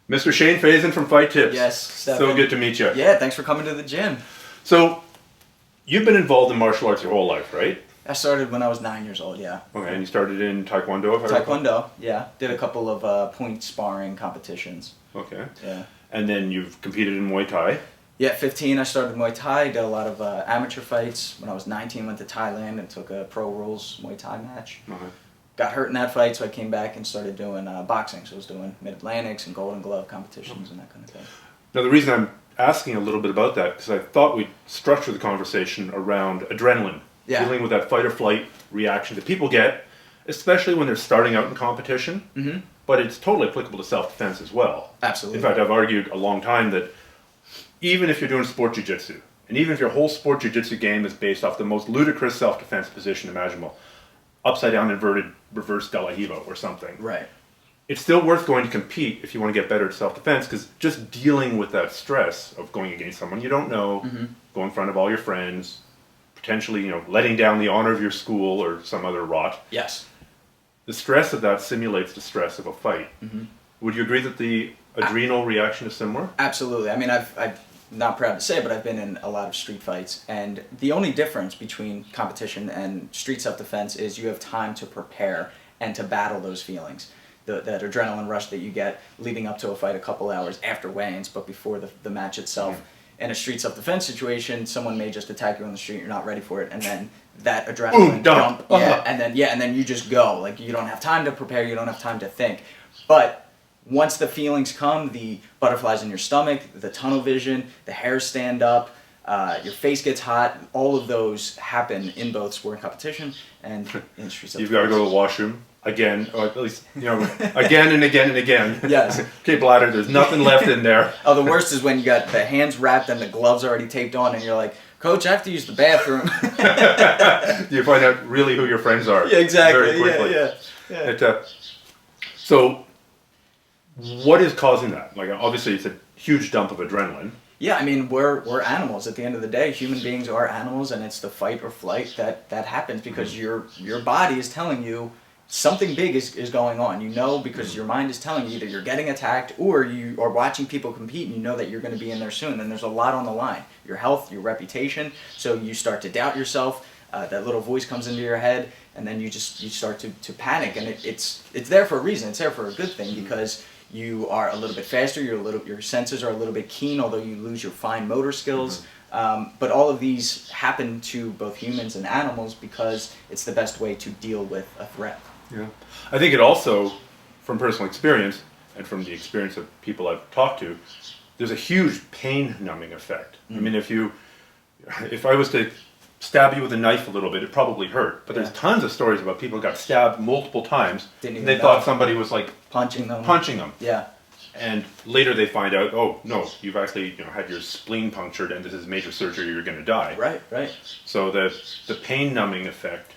Mr. Shane Fazen from Fight Tips. Yes, Stephan. So good to meet you. Yeah, thanks for coming to the gym. So, you've been involved in martial arts your whole life, right? I started when I was 9 years old, yeah. Okay, and you started in Taekwondo, if I recall? Taekwondo, yeah. Did a couple of point sparring competitions. Okay. Yeah. And then you've competed in Muay Thai? Yeah, at 15 I started Muay Thai, did a lot of amateur fights. When I was 19 went to Thailand and took a pro rules Muay Thai match. Okay. Got hurt in that fight, so I came back and started doing boxing. So I was doing Mid-Atlantics and Golden Glove competitions and that kind of thing. Now the reason I'm asking a little bit about that, because I thought we'd structure the conversation around adrenaline. Yeah. Dealing with that fight or flight reaction that people get, especially when they're starting out in competition. Mm-hmm. But it's totally applicable to self-defense as well. Absolutely. In fact, I've argued a long time that even if you're doing sport jiu-jitsu, and even if your whole sport jiu-jitsu game is based off the most ludicrous self-defense position imaginable, upside down inverted reverse De La Hiva or something. Right. It's still worth going to compete if you want to get better at self-defense, because just dealing with that stress of going against someone you don't know, go in front of all your friends, potentially, letting down the honor of your school or some other rot. Yes. The stress of that simulates the stress of a fight. Mm-hmm. Would you agree that the adrenal reaction is similar? Absolutely. I mean, I'm not proud to say, but I've been in a lot of street fights, and the only difference between competition and street self-defense is you have time to prepare and to battle those feelings. That adrenaline rush that you get leading up to a fight a couple hours after weigh-ins, but before the match itself. Mm-hmm. In a street self-defense situation, someone may just attack you on the street, you're not ready for it, and then that adrenaline dump, and then you just go. Like, you don't have time to prepare, you don't have time to think. But once the feelings come, the butterflies in your stomach, the tunnel vision, the hairs stand up, your face gets hot, all of those happen in both sport and competition and in street self-defense. You've got to go to the washroom again, or at least, again and again and again. Yes. Okay, bladder, there's nothing left in there. Oh, the worst is when you got the hands wrapped and the gloves already taped on and you're like, Coach, I have to use the bathroom. You find out really who your friends are. Yeah, exactly. Very quickly. Yeah. So, what is causing that? Like, obviously, it's a huge dump of adrenaline. Yeah, I mean, we're animals at the end of the day. Human beings are animals, and it's the fight or flight that happens because your body is telling you something big is going on. Because your mind is telling you either you're getting attacked or you are watching people compete and you know that you're going to be in there soon. And there's a lot on the line. Your health, your reputation. So you start to doubt yourself. That little voice comes into your head, and then you start to panic. And it's there for a reason. It's there for a good thing because you are a little bit faster. Your senses are a little bit keen, although you lose your fine motor skills. But all of these happen to both humans and animals because it's the best way to deal with a threat. Yeah, I think it also, from personal experience and from the experience of people I've talked to, there's a huge pain numbing effect. I mean, if I was to stab you with a knife a little bit, it probably hurt. But there's tons of stories about people who got stabbed multiple times and they thought somebody was like punching them. Yeah. And later they find out, oh no, you've actually had your spleen punctured and this is major surgery, you're going to die. Right. So the pain numbing effect.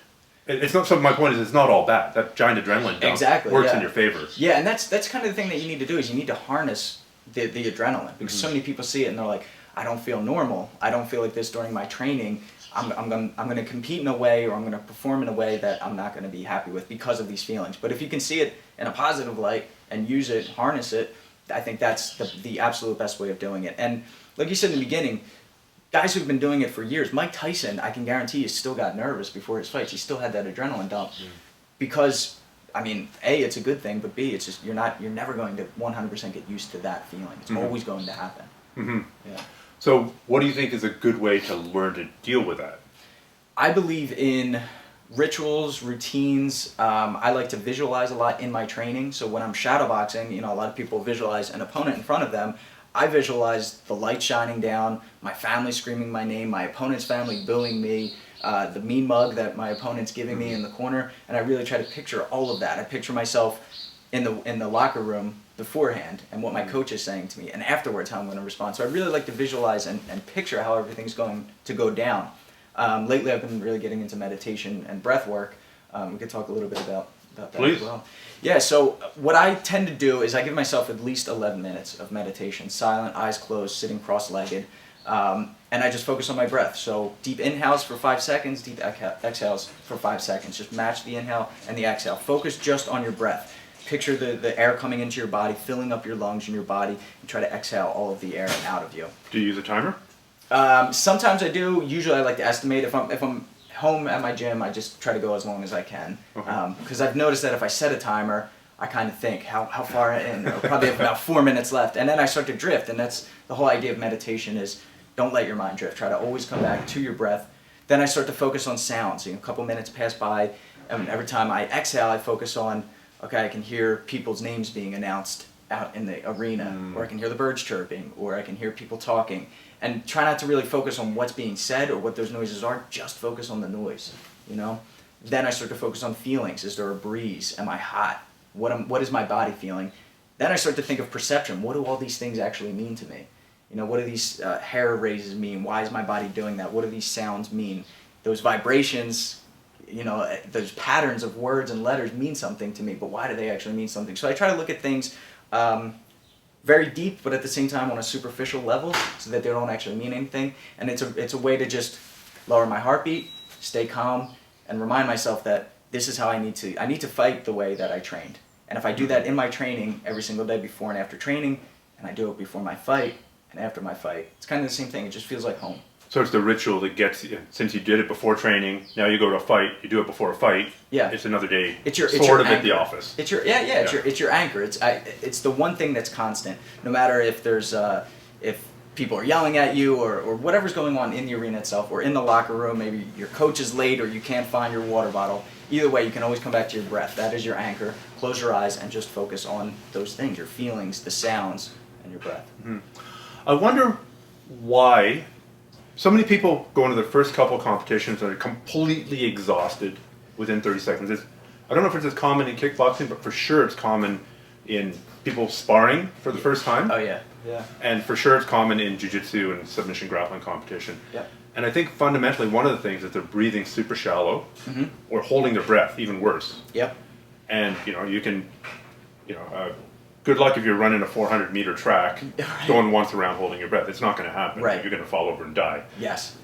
It's not. So my point is, it's not all bad. That giant adrenaline dump works in your favor. Yeah, and that's kind of the thing that you need to do is you need to harness the adrenaline because so many people see it and they're like, I don't feel normal. I don't feel like this during my training. I'm going to compete in a way or I'm going to perform in a way that I'm not going to be happy with because of these feelings. But if you can see it in a positive light and use it, harness it, I think that's the absolute best way of doing it. And like you said in the beginning, guys who've been doing it for years, Mike Tyson, I can guarantee you still got nervous before his fights. He still had that adrenaline dump because, I mean, A, it's a good thing, but B, it's just you're never going to 100% get used to that feeling. It's always going to happen. Mm-hmm. Yeah. So what do you think is a good way to learn to deal with that? I believe in rituals, routines. I like to visualize a lot in my training. So when I'm shadowboxing, a lot of people visualize an opponent in front of them. I visualize the light shining down, my family screaming my name, my opponent's family booing me, the mean mug that my opponent's giving me in the corner, and I really try to picture all of that. I picture myself in the locker room beforehand and what my coach is saying to me, and afterwards how I'm going to respond. So I really like to visualize and picture how everything's going to go down. Lately I've been really getting into meditation and breathwork. We could talk a little bit about that Please. as well. Yeah, so what I tend to do is I give myself at least 11 minutes of meditation, silent, eyes closed, sitting cross-legged, and I just focus on my breath. So deep inhales for 5 seconds, deep exhales for 5 seconds. Just match the inhale and the exhale. Focus just on your breath. picture the air coming into your body, filling up your lungs and your body, and try to exhale all of the air out of you. Do you use a timer? Sometimes I do. Usually I like to estimate. If I'm home at my gym, I just try to go as long as I can. Okay. Because I've noticed that if I set a timer, I kind of think, how far in? Or probably have about 4 minutes left. And then I start to drift. And that's the whole idea of meditation is don't let your mind drift. Try to always come back to your breath. Then I start to focus on sounds. A couple minutes pass by. And every time I exhale, I focus on, okay, I can hear people's names being announced out in the arena. Or I can hear the birds chirping. Or I can hear people talking. And try not to really focus on what's being said or what those noises are. Just focus on the noise, you know? Then I start to focus on feelings. Is there a breeze? Am I hot? What is my body feeling? Then I start to think of perception. What do all these things actually mean to me? You know, what do these hair raises mean? Why is my body doing that? What do these sounds mean? Those vibrations, you know, those patterns of words and letters mean something to me, but why do they actually mean something? So I try to look at things very deep, but at the same time on a superficial level, so that they don't actually mean anything. And it's a way to just lower my heartbeat, stay calm, and remind myself that this is how I need to fight the way that I trained. And if I do that in my training every single day before and after training, and I do it before my fight and after my fight, it's kind of the same thing. It just feels like home. So it's the ritual that gets you, since you did it before training, now you go to a fight, you do it before a fight. Yeah. It's another day. It's your sort of anchor. at the office. It's your it's your anchor. It's the one thing that's constant. No matter if there's if people are yelling at you or whatever's going on in the arena itself or in the locker room, maybe your coach is late or you can't find your water bottle. Either way, you can always come back to your breath. That is your anchor. Close your eyes and just focus on those things, your feelings, the sounds, and your breath. Mm-hmm. I wonder why so many people go into their first couple of competitions and are completely exhausted within 30 seconds. I don't know if it's as common in kickboxing, but for sure it's common in people sparring for the first time. Oh yeah, yeah. And for sure it's common in jiu-jitsu and submission grappling competition. Yep. And I think fundamentally one of the things is they're breathing super shallow or holding their breath, even worse. Yep. And you can, good luck if you're running a 400-meter track, going once around holding your breath. It's not going to happen. Right. You're going to fall over and die. Yes.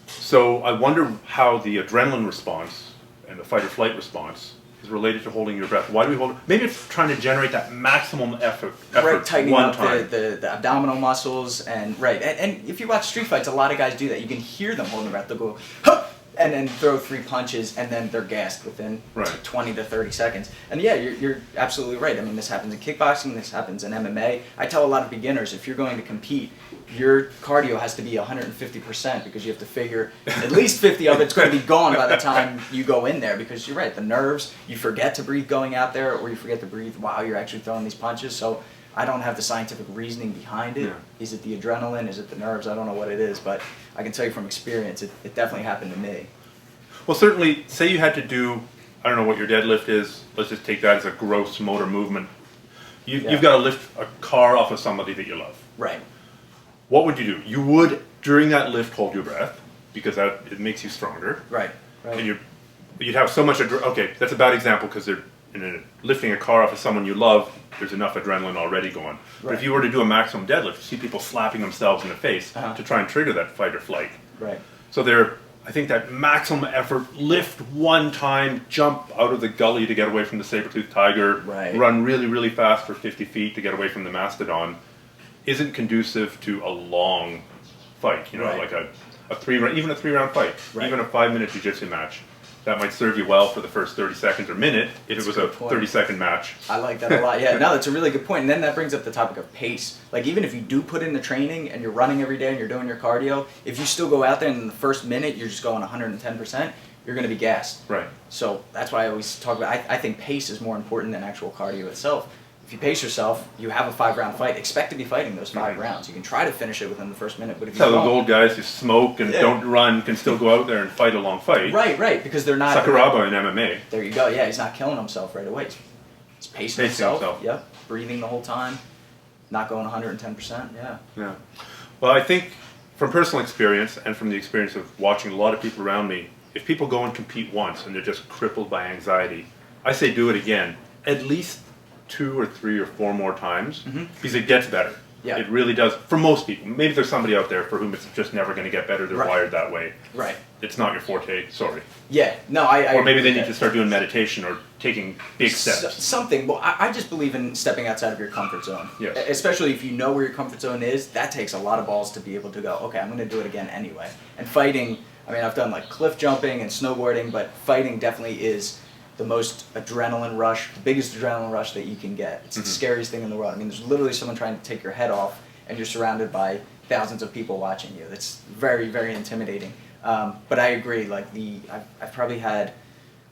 So I wonder how the adrenaline response and the fight or flight response is related to holding your breath. Why do we hold it? Maybe it's trying to generate that maximum effort right, tightening one up time. the abdominal muscles and right. And if you watch street fights, a lot of guys do that. You can hear them holding their breath. They'll go, huh! And then throw 3 punches, and then they're gassed within 20 to 30 seconds. And yeah, you're absolutely right. I mean, this happens in kickboxing, this happens in MMA. I tell a lot of beginners, if you're going to compete, your cardio has to be 150% because you have to figure at least 50 of it's going to be gone by the time you go in there because you're right, the nerves, you forget to breathe going out there or you forget to breathe while you're actually throwing these punches. So I don't have the scientific reasoning behind it. Yeah. Is it the adrenaline? Is it the nerves? I don't know what it is, but I can tell you from experience, it definitely happened to me. Well, certainly, say you had to do, I don't know what your deadlift is, let's just take that as a gross motor movement. You've got to lift a car off of somebody that you love. Right. What would you do? You would, during that lift, hold your breath, because it makes you stronger. Right. And you'd have so much, okay, that's a bad example because lifting a car off of someone you love, there's enough adrenaline already going. Right. But if you were to do a maximum deadlift, you see people slapping themselves in the face to try and trigger that fight or flight. Right. So I think that maximum effort, lift one time, jump out of the gully to get away from the saber-toothed tiger, run really, really fast for 50 feet to get away from the mastodon, isn't conducive to a long fight. Like a 3-round, even a 3-round fight, even a 5-minute jiu-jitsu match. That might serve you well for the first 30 seconds or minute if it was a 30-second match. I like that a lot. Yeah, no, that's a really good point. And then that brings up the topic of pace. Like even if you do put in the training and you're running every day and you're doing your cardio, if you still go out there and in the first minute you're just going 110%, you're going to be gassed. Right. So that's why I always talk about, I think pace is more important than actual cardio itself. If you pace yourself, you have a 5-round fight. Expect to be fighting those 5 rounds. You can try to finish it within the first minute, but if you don't, those old guys who smoke and don't run can still go out there and fight a long fight. Right, because they're not. Sakuraba in MMA. There you go. Yeah, he's not killing himself right away. He's pacing himself. Yep, breathing the whole time, not going 110%. Yeah. Well, I think from personal experience and from the experience of watching a lot of people around me, if people go and compete once and they're just crippled by anxiety, I say do it again. At least 2 or 3 or 4 more times because it gets better. Yeah. It really does. For most people. Maybe there's somebody out there for whom it's just never going to get better. They're wired that way. Right. It's not your forte. Sorry. Yeah. No, I or maybe they agree need to start doing meditation or taking big steps. Something. Well, I just believe in stepping outside of your comfort zone. Yeah. Especially if you know where your comfort zone is, that takes a lot of balls to be able to go, okay, I'm going to do it again anyway. And fighting, I mean, I've done like cliff jumping and snowboarding, but fighting definitely is the most adrenaline rush, the biggest adrenaline rush that you can get. It's the scariest thing in the world. I mean, there's literally someone trying to take your head off, and you're surrounded by thousands of people watching you. It's very, very intimidating. But I agree, like I've probably had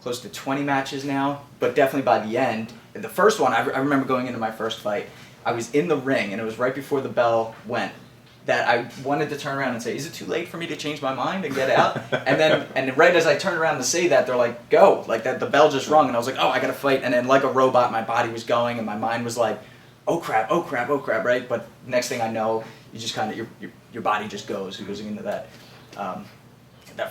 close to 20 matches now, but definitely by the end, the first one, I remember going into my first fight, I was in the ring, and it was right before the bell went, that I wanted to turn around and say, is it too late for me to change my mind and get out? and right as I turned around to say that, they're like, go, like that the bell just rung, and I was like, oh, I gotta fight, and then like a robot, my body was going, and my mind was like, oh crap, right? But next thing I know, you just kind of, your body just goes into that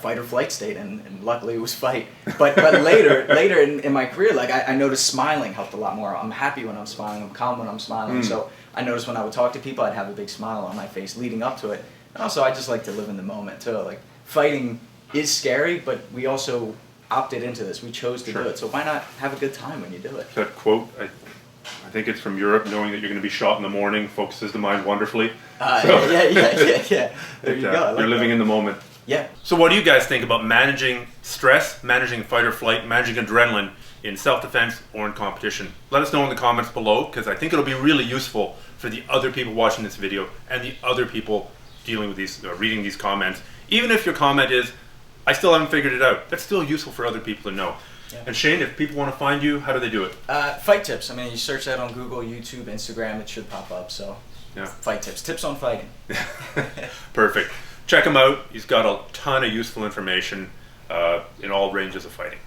fight or flight state, and luckily it was fight. But later in my career, like I noticed smiling helped a lot more. I'm happy when I'm smiling, I'm calm when I'm smiling. So I noticed when I would talk to people, I'd have a big smile on my face leading up to it. And also I just like to live in the moment too. Like fighting is scary, but we also opted into this. We chose to do it. So why not have a good time when you do it? That quote, I think it's from Europe, knowing that you're going to be shot in the morning focuses the mind wonderfully. Yeah. There you go. You're living in the moment. Yeah. So what do you guys think about managing stress, managing fight or flight, managing adrenaline in self-defense or in competition? Let us know in the comments below, because I think it'll be really useful for the other people watching this video and the other people dealing with these, reading these comments. Even if your comment is, I still haven't figured it out, that's still useful for other people to know. Yeah. And Shane, if people want to find you, how do they do it? Fight tips. I mean, you search that on Google, YouTube, Instagram, it should pop up. So, yeah. Fight tips. Tips on fighting. Perfect. Check him out. He's got a ton of useful information in all ranges of fighting.